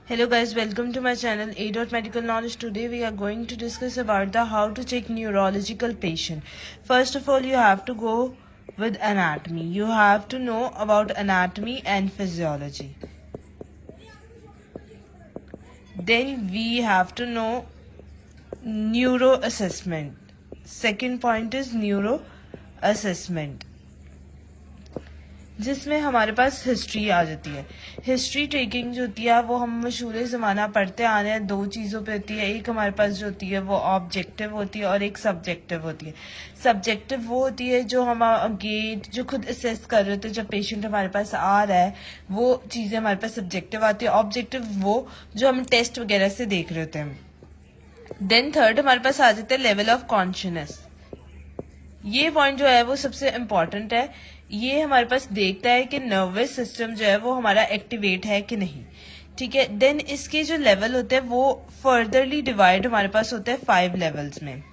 Hello guys, welcome to my channel A. Medical Knowledge. Today we are going to discuss about the how to check neurological patient. First of all, you have to go with anatomy. You have to know about anatomy and physiology. Then we have to know neuro assessment. Second point is neuro assessment, जिसमें हमारे पास history आ जाती है. History taking जो होती है वो हम मशहूर ज़माना पढ़ते आ रहे हैं. दो चीज़ों पे होती है. एक हमारे पास जो होती है वो ऑब्जेक्टिव होती है और एक सब्जेक्टिव होती है. सब्जेक्टिव वो होती है जो हम गेट जो खुद असेस कर रहे होते हैं. जब पेशेंट हमारे पास आ रहा है वो चीज़ें हमारे पास सब्जेक्टिव आती है. ऑब्जेक्टिव वो जो हम टेस्ट वगैरह से देख रहे होते हैं. देन थर्ड हमारे पास आ जाता है लेवल ऑफ कॉन्शियसनेस. ये पॉइंट जो है वो सबसे इम्पॉर्टेंट है. ये हमारे पास देखता है कि नर्वस सिस्टम जो है वो हमारा एक्टिवेट है कि नहीं. ठीक है. देन इसके जो लेवल होते हैं वो फर्दरली डिवाइड हमारे पास होते हैं 5 लेवल्स में.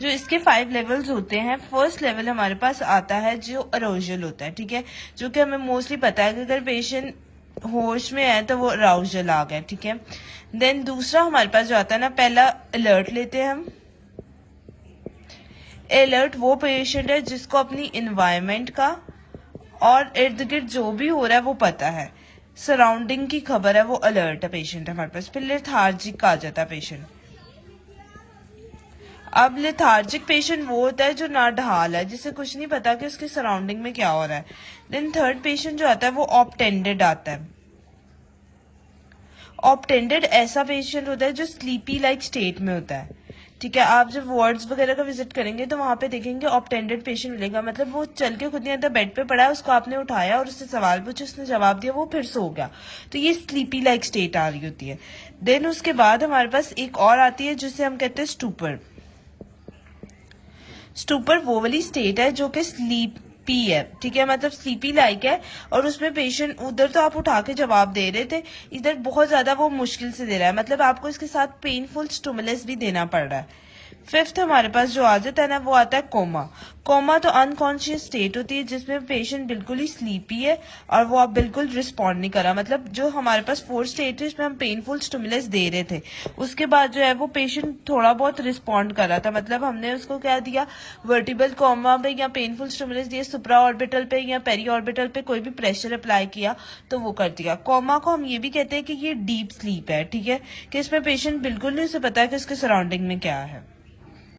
जो इसके 5 लेवल्स होते हैं, फर्स्ट लेवल हमारे पास आता है जो अराउजल होता है. ठीक है. जो कि हमें मोस्टली पता है कि अगर पेशेंट होश में है तो वो अराउजल आ गया. ठीक है. देन दूसरा हमारे पास जो आता है ना, पहला अलर्ट लेते हैं हम. अलर्ट वो पेशेंट है जिसको अपनी इन्वायरमेंट का और इर्द गिर्द जो भी हो रहा है वो पता है, सराउंडिंग की खबर है, वो अलर्ट है पेशेंट हमारे पास. फिर लेथार्जिक आ जाता है पेशेंट. अब लेथार्जिक पेशेंट वो होता है जो ना ढाल है, जिसे कुछ नहीं पता कि उसके सराउंडिंग में क्या हो रहा है. देन थर्ड पेशेंट जो आता है वो ऑप्टेंडेड आता है. ऑप्टेंडेड ऐसा पेशेंट होता है जो स्लीपी लाइक स्टेट में होता है. ठीक है. आप जब वार्ड्स वगैरह का विजिट करेंगे तो वहां पे देखेंगे ऑप्टेंडेड पेशेंट मिलेगा. मतलब वो चल के खुद नहीं आता, बेड पे पड़ा है, उसको आपने उठाया और उससे सवाल पूछे, उसने जवाब दिया, वो फिर सो गया. तो ये स्लीपी लाइक स्टेट आ रही होती है. देन उसके बाद हमारे पास एक और आती है जिसे हम कहते हैं स्टूपर. स्टूपर वो वाली स्टेट है जो कि स्लीपी है. ठीक है. मतलब स्लीपी लाइक है और उसमें पेशेंट उधर तो आप उठा के जवाब दे रहे थे, इधर बहुत ज्यादा वो मुश्किल से दे रहा है. मतलब आपको इसके साथ पेनफुल स्टिमुलस भी देना पड़ रहा है. फिफ्थ हमारे पास जो आ जाता है ना वो आता है कोमा. कोमा तो अनकॉन्शियस स्टेट होती है जिसमें पेशेंट बिल्कुल ही स्लीपी है और वो आप बिल्कुल रिस्पॉन्ड नहीं कर रहा. मतलब जो हमारे पास 4 स्टेट है इसमें हम पेनफुल स्टिमुलस दे रहे थे, उसके बाद जो है वो पेशेंट थोड़ा बहुत रिस्पॉन्ड कर रहा था. मतलब हमने उसको क्या दिया, वर्टिबल कोमा पे या पेनफुल स्टिमुलस दिए, सुप्रा ऑर्बिटल पे या पेरी ऑर्बिटल पे कोई भी प्रेशर अप्लाई किया तो वो कर दिया. कोमा को हम ये भी कहते हैं कि ये डीप स्लीप है. ठीक है. कि इसमें पेशेंट बिल्कुल नहीं उसे पता है कि उसके सराउंडिंग में क्या है.